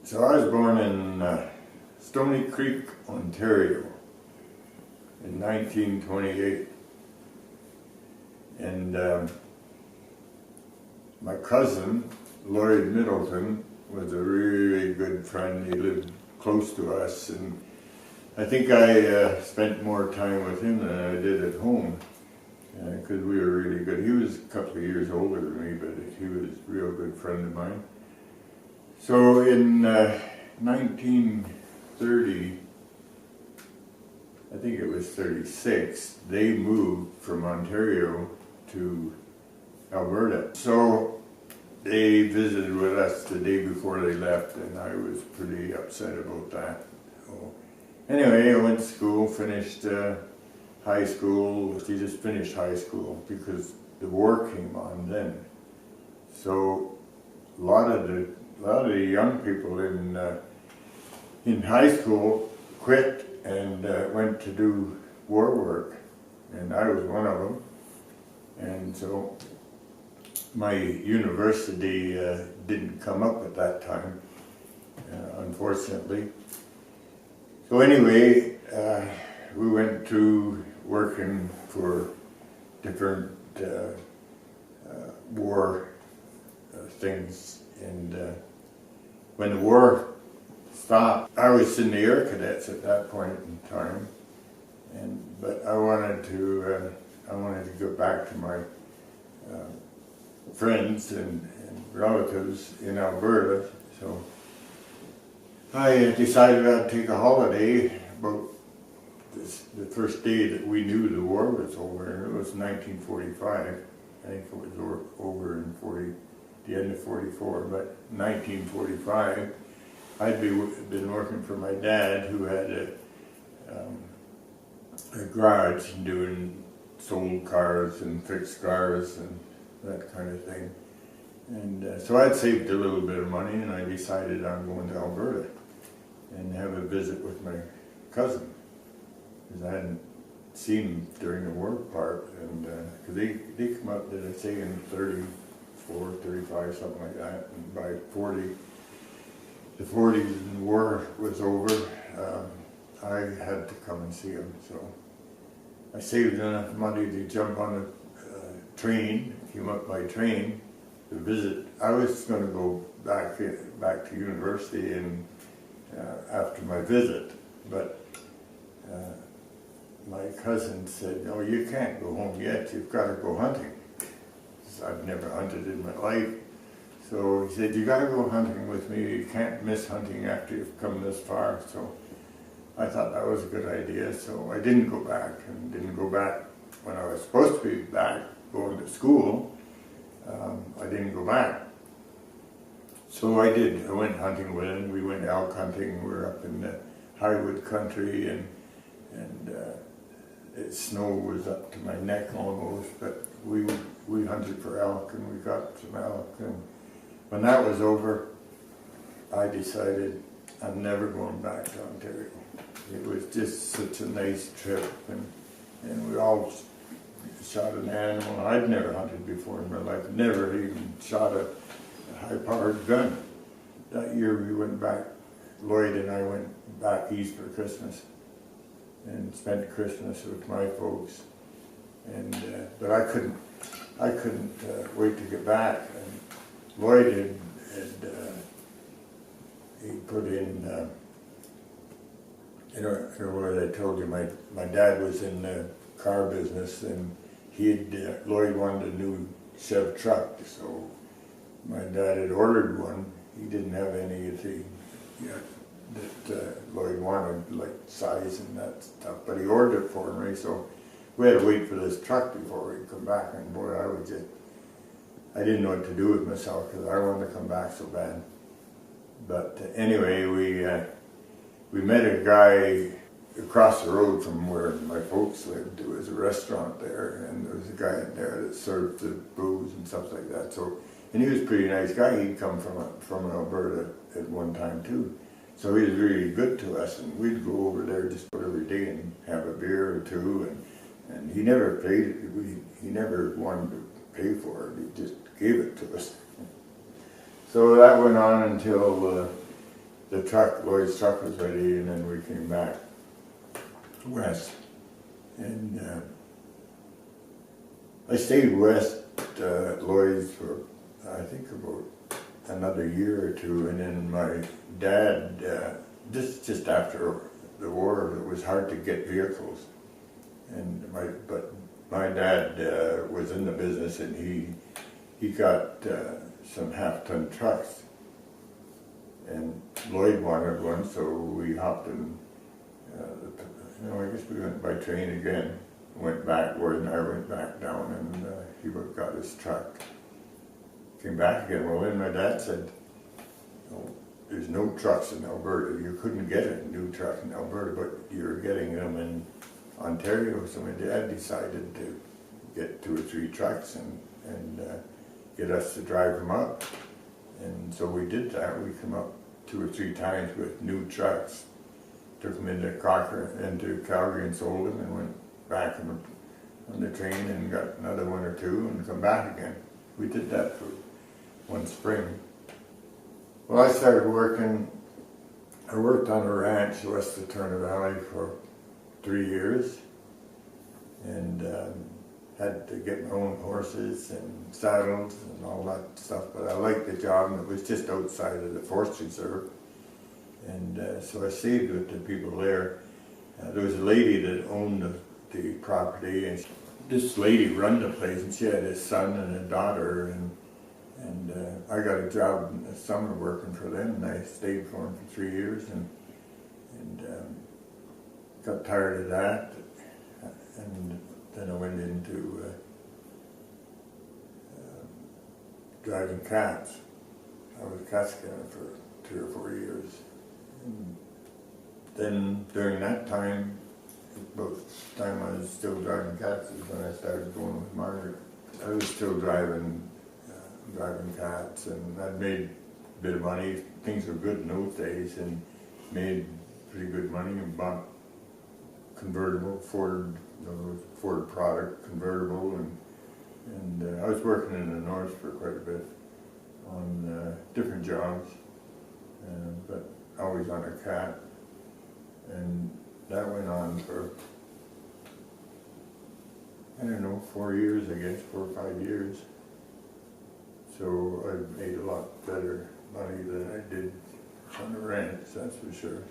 So I was born in Stony Creek, Ontario in 1928. And my cousin, Lloyd Middleton, was a really good friend. He lived close to us, and I think I spent more time with him than I did at home because we were really good. He was a couple of years older than me, but he was a real good friend of mine. So in 1930, I think it was 36, they moved from Ontario to Alberta. So they visited with us the day before they left, and I was pretty upset about that. So anyway, I went to school, finished high school. She just finished high school because the war came on then. So a lot of the young people in high school quit and went to do war work, and I was one of them. And so my university didn't come up at that time, unfortunately. So anyway, we went to working for different war things, and when the war stopped, I was in the Air Cadets at that point in time, but I wanted to go back to my friends and relatives in Alberta, so I decided I'd take a holiday about the first day that we knew the war was over, and it was 1945. I think it was over in the end of 44, but 1945, I'd been working for my dad, who had a garage and sold cars and fixed cars and that kind of thing. And so I'd saved a little bit of money, and I decided I'm going to Alberta and have a visit with my cousin, because I hadn't seen him during the war part, and because they come up, did I say, in 34, 35, something like that, and by the 40s and the war was over, I had to come and see him. So I saved enough money to jump on a train, came up by train to visit. I was going to go back to university and after my visit, but my cousin said, "No, you can't go home yet, you've got to go hunting." I've never hunted in my life. So he said, "You got to go hunting with me, you can't miss hunting after you've come this far." So I thought that was a good idea, so I didn't go back, and didn't go back when I was supposed to be back going to school. I didn't go back. So I did. I went hunting with him. We went elk hunting. We were up in the Highwood country, and the snow was up to my neck almost, but we hunted for elk, and we got some elk. And when that was over, I decided I'm never going back to Ontario. It was just such a nice trip, and we all shot an animal. I'd never hunted before in my life, never even shot a high-powered gun. That year we went back, Lloyd and I went back east for Christmas and spent Christmas with my folks. And but I couldn't wait to get back. And Lloyd he put in, I don't know what I told you, my dad was in the car business, and Lloyd wanted a new Chev truck, so my dad had ordered one. He didn't have any of the that Lloyd wanted, like size and that stuff, but he ordered it for me, so we had to wait for this truck before we'd come back, and boy, I didn't know what to do with myself because I wanted to come back so bad. But anyway, we met a guy across the road from where my folks lived. There was a restaurant there, and there was a guy in there that served the booze and stuff like that. So, and he was a pretty nice guy. He'd come from Alberta at one time too. So he was really good to us, and we'd go over there just about every day and have a beer or two, and he never paid it. He never wanted to pay for it. He just gave it to us. So that went on until the truck, Lloyd's truck was ready, and then we came back west. And I stayed west at Lloyd's for, I think, about another year or two, and then my dad, just after the war, it was hard to get vehicles, and my dad was in the business, and he got some half-ton trucks, and Lloyd wanted one, so we hopped in. I guess we went by train again. Went back, Lloyd and I went back down, and he got his truck. Came back again. Well, then my dad said, "Oh, there's no trucks in Alberta. You couldn't get a new truck in Alberta, but you're getting them in Ontario." So my dad decided to get 2 or 3 trucks and get us to drive them up. And so we did that. We came up 2 or 3 times with new trucks. Took them into Calgary and sold them, and went back on the train and got another 1 or 2 and come back again. We did that for one spring. Well, I started working. I worked on a ranch west of Turner Valley for 3 years, and had to get my own horses and saddles and all that stuff. But I liked the job, and it was just outside of the Forest Reserve. And so I stayed with the people there. There was a lady that owned the property, and this lady run the place, and she had a son and a daughter, and I got a job in the summer working for them, and I stayed for them for 3 years, and got tired of that, and then I went into driving cats. I was a cat scanner for 3 or 4 years. And then during that time, about the time I was still driving cats is when I started going with Margaret. I was still driving cats, and I'd made a bit of money. Things were good in those days, and made pretty good money, and bought convertible Ford product convertible, and I was working in the north for quite a bit on different jobs, but always on a cat, and that went on for, I don't know, 4 years, I guess, 4 or 5 years. So I made a lot better money than I did on the ranch, that's for sure.